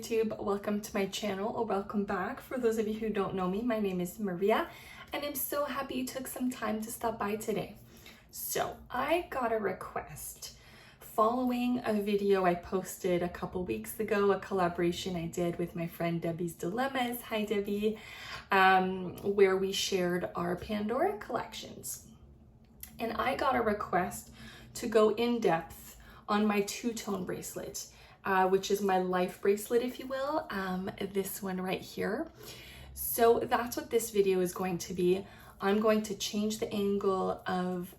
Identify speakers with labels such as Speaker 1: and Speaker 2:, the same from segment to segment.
Speaker 1: YouTube, welcome to my channel, or welcome back. For those of you who don't know me, my name is Maria, and I'm so happy you took some time to stop by today. So I got a request following a video I posted a couple weeks ago, a collaboration I did with my friend Debbie's Dilemmas, hi Debbie, where we shared our Pandora collections. And I got a request to go in depth on my two-tone bracelet, which is my life bracelet, if you will, this one right here. So that's what this video is going to be. I'm going to change the angle of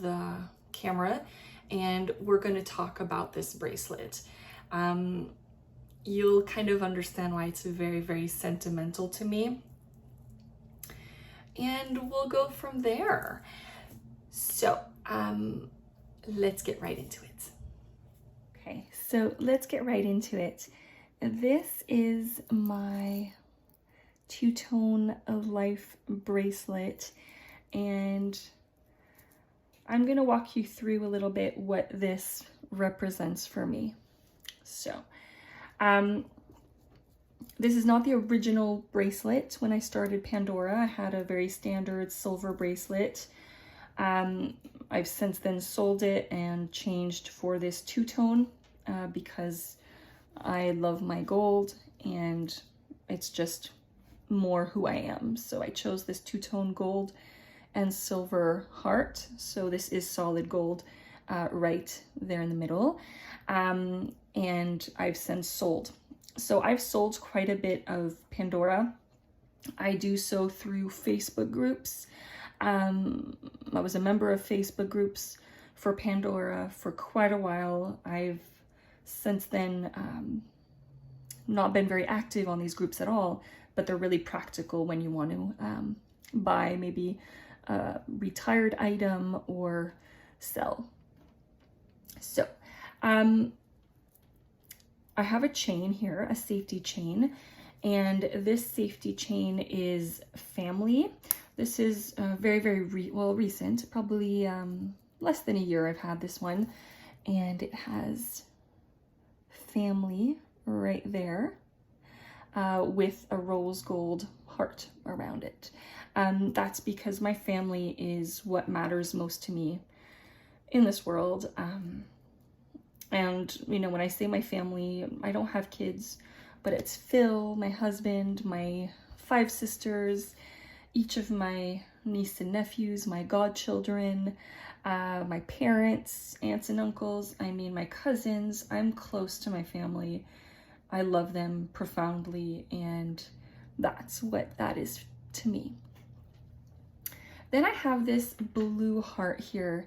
Speaker 1: the camera and we're going to talk about this bracelet. You'll kind of understand why it's very, very sentimental to me. And we'll go from there. So let's get right into it. Okay, so let's get right into it. This is my two-tone life bracelet, and I'm gonna walk you through a little bit what this represents for me. So, this is not the original bracelet. When I started Pandora, I had a very standard silver bracelet. I've since then sold it and changed for this two-tone because I love my gold and it's just more who I am. So I chose this two-tone gold and silver heart. So this is solid gold right there in the middle. And I've since sold. So I've sold quite a bit of Pandora. I do so through Facebook groups. I was a member of Facebook groups for Pandora for quite a while. I've since then not been very active on these groups at all, but they're really practical when you want to buy maybe a retired item or sell. So I have a chain here, a safety chain, and this safety chain is family. This is very, very recent, probably less than a year I've had this one, and it has family right there with a rose gold heart around it. That's because my family is what matters most to me in this world. And, you know, when I say my family, I don't have kids, but it's Phil, my husband, my 5 sisters, each of my niece and nephews, my godchildren, my parents, aunts and uncles, I mean my cousins. I'm close to my family. I love them profoundly, and that's what that is to me. Then I have this blue heart here.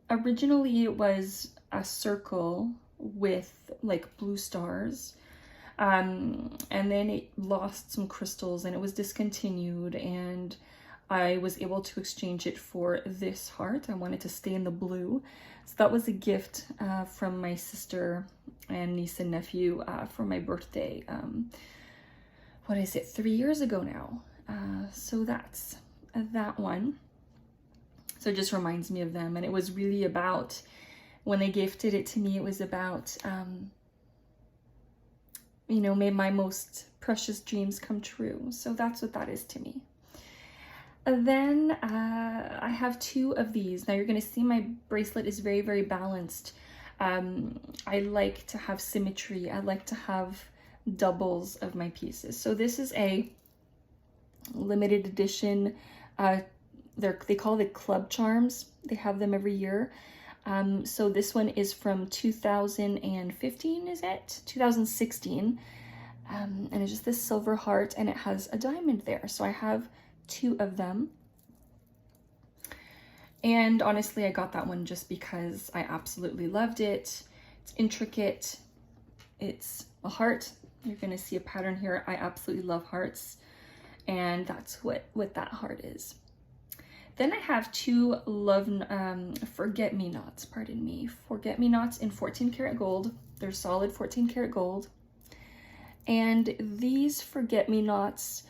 Speaker 1: Originally it was a circle with like blue stars. And then it lost some crystals and it was discontinued, and I was able to exchange it for this heart. I wanted to stay in the blue. So that was a gift from my sister and niece and nephew for my birthday. What is it, 3 years ago now? So that's that one. So it just reminds me of them. And it was really about, when they gifted it to me, it was about you know, made my most precious dreams come true. So that's what that is to me. And then I have 2 of these. Now you're going to see my bracelet is very, very balanced. I like to have symmetry. I like to have doubles of my pieces. So this is a limited edition. They call it club charms. They have them every year. So this one is from 2015, is it? 2016. And it's just this silver heart and it has a diamond there. So I have 2 of them. And honestly, I got that one just because I absolutely loved it. It's intricate. It's a heart. You're going to see a pattern here. I absolutely love hearts. And that's what that heart is. Then I have 2 love forget-me-nots, pardon me, forget-me-nots in 14 karat gold. They're solid 14 karat gold. And these forget-me-nots,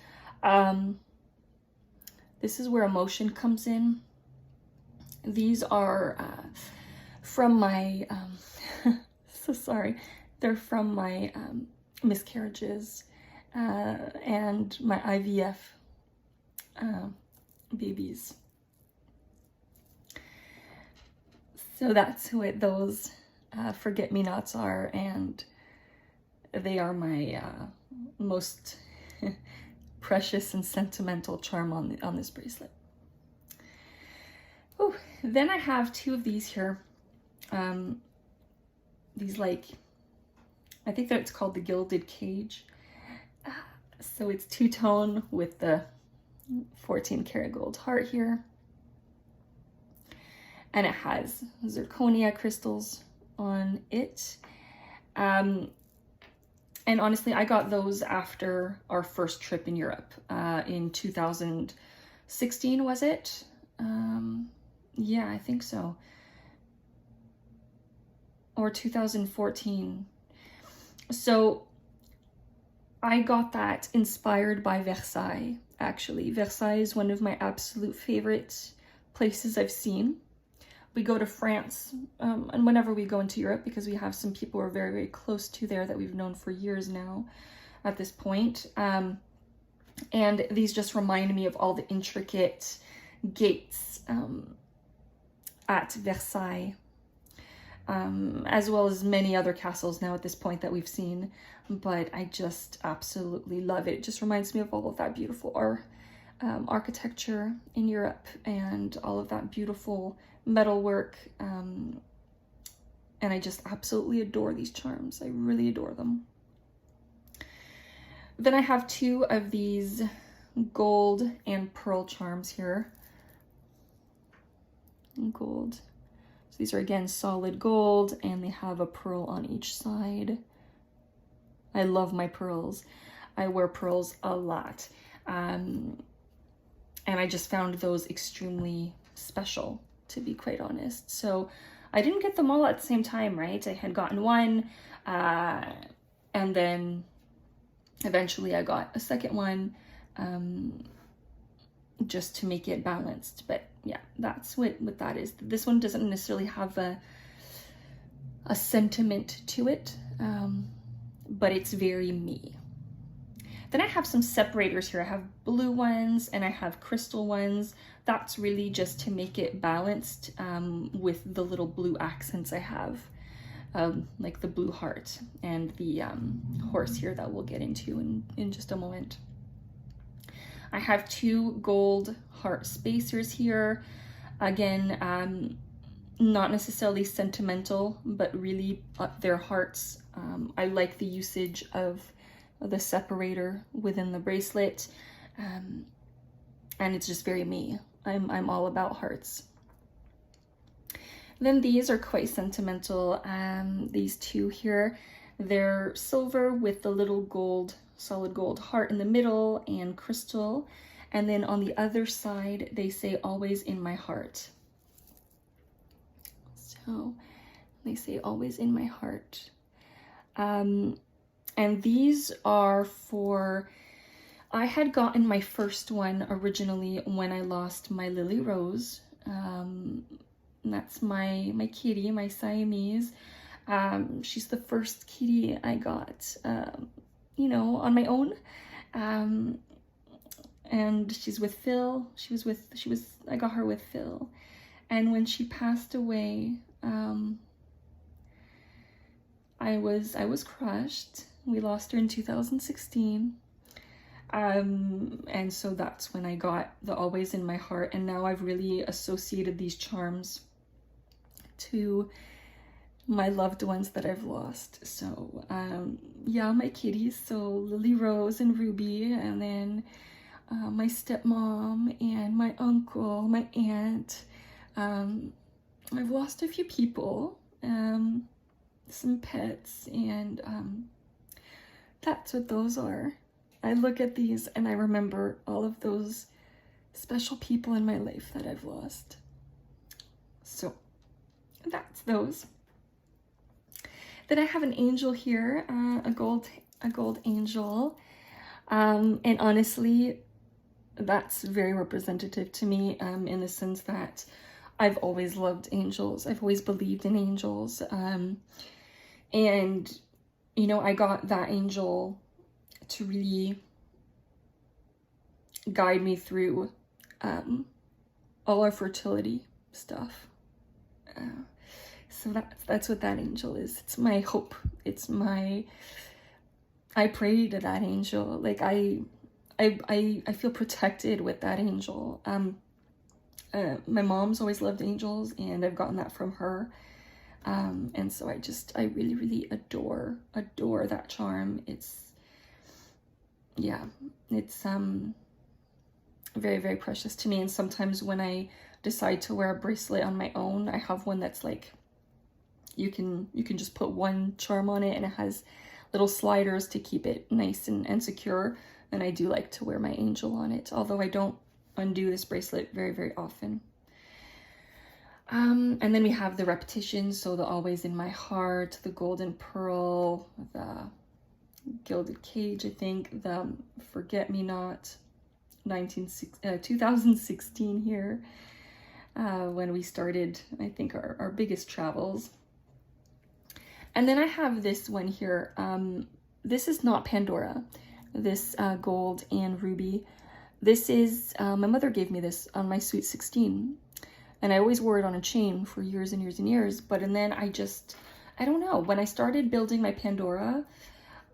Speaker 1: this is where emotion comes in. These are from my, so sorry, They're from my miscarriages and my IVF babies. So that's what those forget-me-nots are, and they are my most precious and sentimental charm on this bracelet. Oh, then I have two of these here. These, like, I think that it's called the Gilded Cage. So it's two-tone with the 14 karat gold heart here. And it has zirconia crystals on it. And honestly, I got those after our first trip in Europe in 2016, was it? Yeah, I think so. Or 2014. So I got that inspired by Versailles, actually. Versailles is one of my absolute favorite places I've seen. We go to France, and whenever we go into Europe, because we have some people who are very, very close to there that we've known for years now at this point. And these just remind me of all the intricate gates at Versailles, as well as many other castles now at this point that we've seen. But I just absolutely love it. It just reminds me of all of that beautiful architecture in Europe and all of that beautiful metalwork, and I just absolutely adore these charms. I really adore them. Then I have two of these gold and pearl charms here. Gold. So these are again solid gold, and they have a pearl on each side. I love my pearls. I wear pearls a lot. And I just found those extremely special, to be quite honest. So I didn't get them all at the same time, right? I had gotten one, and then eventually I got a second one, just to make it balanced. But yeah, that's what that is. This one doesn't necessarily have a sentiment to it, but it's very me. Then I have some separators here. I have blue ones and I have crystal ones. That's really just to make it balanced with the little blue accents I have, like the blue heart and the horse here that we'll get into in just a moment. I have two gold heart spacers here. Again, not necessarily sentimental, but really they're hearts. I like the usage of the separator within the bracelet, and it's just very me. I'm all about hearts. Then these are quite sentimental. These two here, they're silver with the little gold, solid gold heart in the middle and crystal, and then on the other side they say always in my heart. So they say always in my heart. And these are for, I had gotten my first one originally when I lost my Lily Rose. That's my kitty, my Siamese. She's the first kitty I got, you know, on my own. And she's with Phil. I got her with Phil. And when she passed away, I was crushed. We lost her in 2016. And so that's when I got the Always in My Heart. And now I've really associated these charms to my loved ones that I've lost. So, yeah, my kitties. So Lily Rose and Ruby, and then my stepmom and my uncle, my aunt. I've lost a few people, some pets, and that's what those are. I look at these and I remember all of those special people in my life that I've lost. So that's those. Then I have an angel here, a gold angel, and honestly, that's very representative to me, in the sense that I've always loved angels. I've always believed in angels, and you know, I got that angel to really guide me through all our fertility stuff. So that's what that angel is. It's my hope. It's my, I pray to that angel. Like I feel protected with that angel. My mom's always loved angels, and I've gotten that from her. And so I really, really adore that charm. It's, yeah, it's very, very precious to me. And sometimes when I decide to wear a bracelet on my own, I have one that's like, you can just put one charm on it, and it has little sliders to keep it nice and secure. And I do like to wear my angel on it, although I don't undo this bracelet very, very often. And then we have the repetitions, so the always in my heart, the golden pearl, the gilded cage, I think, the forget me not, 2016 here, when we started, I think, our biggest travels. And then I have this one here. This is not Pandora, this gold and ruby. This is, my mother gave me this on my Sweet 16. And I always wore it on a chain for years and years and years. But and then I don't know, when I started building my Pandora,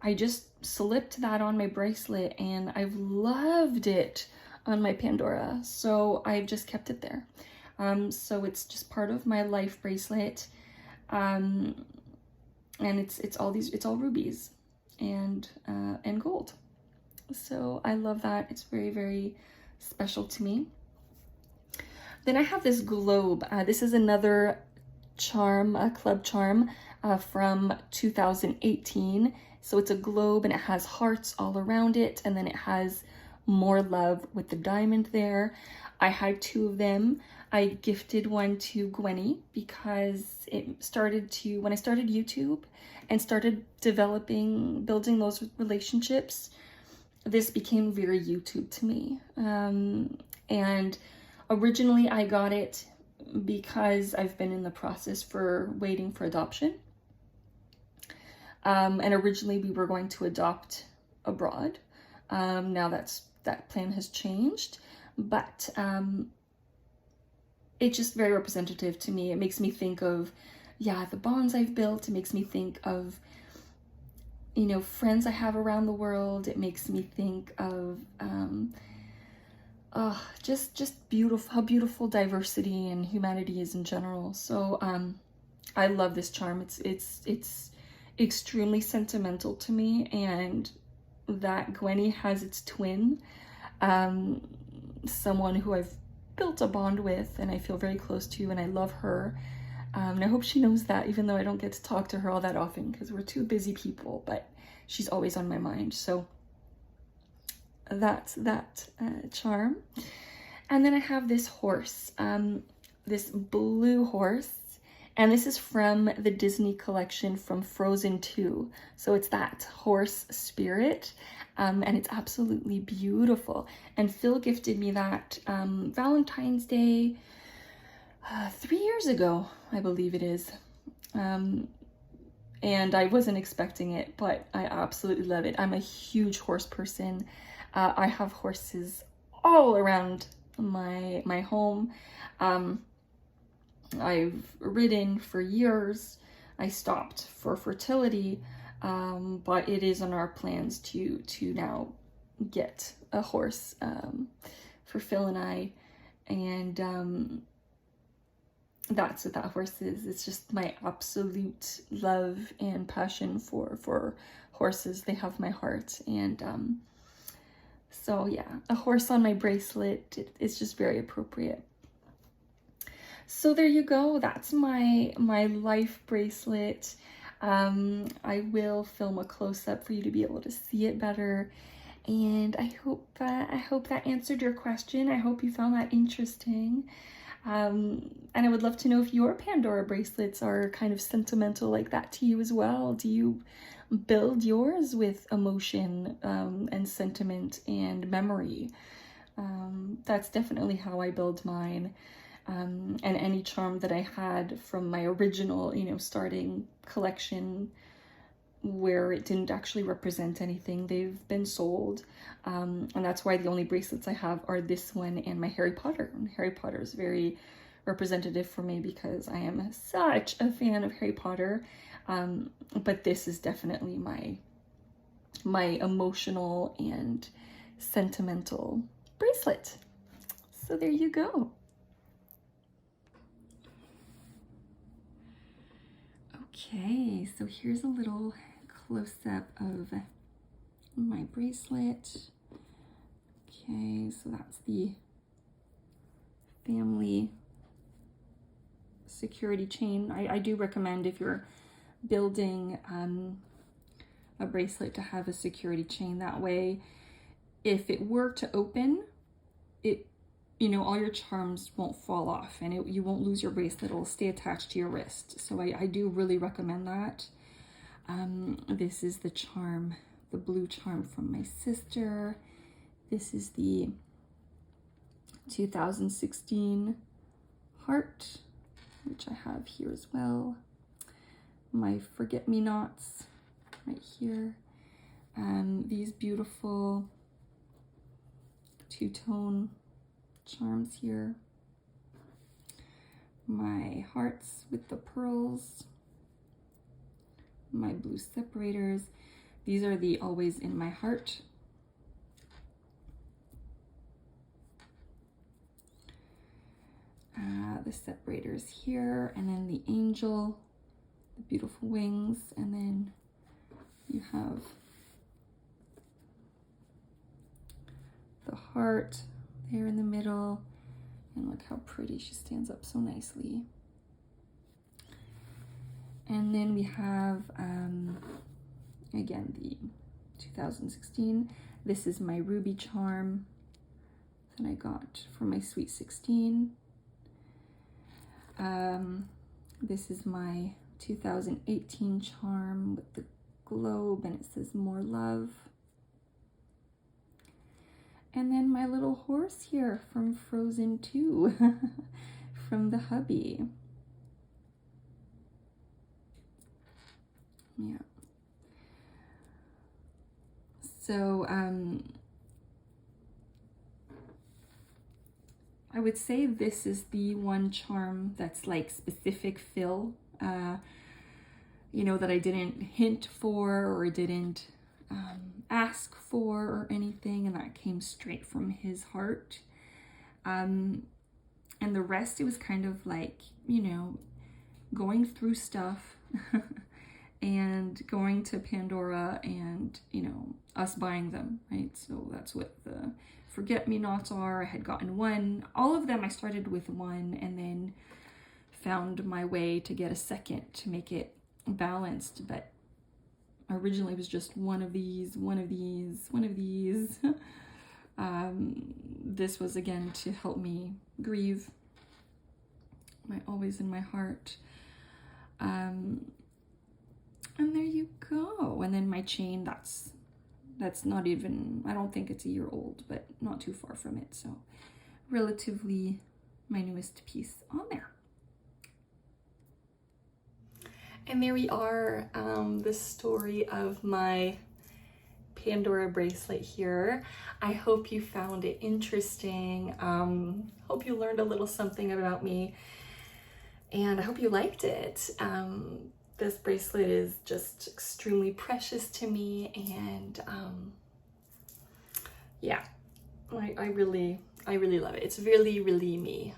Speaker 1: I just slipped that on my bracelet, and I've loved it on my Pandora. So I've just kept it there. So it's just part of my life bracelet. And it's all rubies and gold. So I love that. It's very, very special to me. Then I have this globe. This is another charm, a club charm from 2018. So it's a globe, and it has hearts all around it, and then it has more love with the diamond there. I had 2 of them. I gifted one to Gwenny because it started to, when I started YouTube and started building those relationships, this became very YouTube to me. And originally I got it because I've been in the process for waiting for adoption. And originally we were going to adopt abroad. Now that plan has changed, but it's just very representative to me. It makes me think of, yeah, the bonds I've built. It makes me think of, you know, friends I have around the world. It makes me think of just beautiful, how beautiful diversity and humanity is in general. So I love this charm. It's extremely sentimental to me, and that Gwenny has its twin, someone who I've built a bond with and I feel very close to, and I love her. And I hope she knows that, even though I don't get to talk to her all that often because we're 2 busy people, but she's always on my mind. So that's that charm. And then I have this horse, this blue horse, and this is from the Disney collection from Frozen 2. So it's that horse spirit, and it's absolutely beautiful. And Phil gifted me that Valentine's Day 3 years ago, I believe it is. And I wasn't expecting it, but I absolutely love it. I'm a huge horse person. I have horses all around my home. I've ridden for years. I stopped for fertility, but it is on our plans to now get a horse for Phil and I, and that's what that horse is. It's just my absolute love and passion for horses. They have my heart, and so yeah, a horse on my bracelet is just very appropriate. So there you go. That's my life bracelet. I will film a close-up for you to be able to see it better, and I hope that answered your question. I hope you found that interesting. And I would love to know if your Pandora bracelets are kind of sentimental like that to you as well. Do you build yours with emotion and sentiment and memory? That's definitely how I build mine. And any charm that I had from my original, starting collection where it didn't actually represent anything. They've been sold. And that's why the only bracelets I have are this one and my Harry Potter. And Harry Potter is very representative for me because I am such a fan of Harry Potter. But this is definitely my emotional and sentimental bracelet. So there you go. Okay, so here's a little close-up of my bracelet. Okay, so that's the family security chain. I do recommend, if you're building a bracelet, to have a security chain. That way, if it were to open, all your charms won't fall off, and you won't lose your bracelet. It'll stay attached to your wrist. So I do really recommend that. This is the charm, the blue charm from my sister. This is the 2016 heart, which I have here as well. My forget-me-nots right here. These beautiful two-tone charms here. My hearts with the pearls. My blue separators. These are the always in my heart. The separators here, and then the angel, the beautiful wings, and then you have the heart there in the middle, and look how pretty she stands up so nicely. And then we have again the 2016. This is my ruby charm that I got for my Sweet 16. This is my 2018 charm with the globe, and it says more love. And then my little horse here from Frozen 2 from the hubby. Yeah. So I would say this is the one charm that's like specific fill, that I didn't hint for or didn't ask for or anything, and that came straight from his heart. And the rest, it was kind of like, going through stuff and going to Pandora and, us buying them, right? So that's what the forget-me-nots are. I had gotten one. All of them, I started with one and then found my way to get a second to make it balanced. But originally it was just one of these, one of these, one of these. This was, again, to help me grieve. My always in my heart. And there you go. And then my chain, that's not even, I don't think it's a year old, but not too far from it. So relatively my newest piece on there. And there we are, the story of my Pandora bracelet here. I hope you found it interesting. Hope you learned a little something about me, and I hope you liked it. This bracelet is just extremely precious to me, and yeah, I really love it. It's really, really me.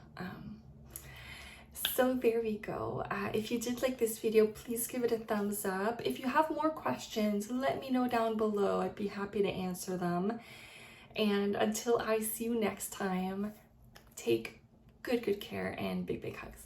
Speaker 1: So there we go. If you did like this video, please give it a thumbs up. If you have more questions, let me know down below. I'd be happy to answer them. And until I see you next time, take good care and big hugs.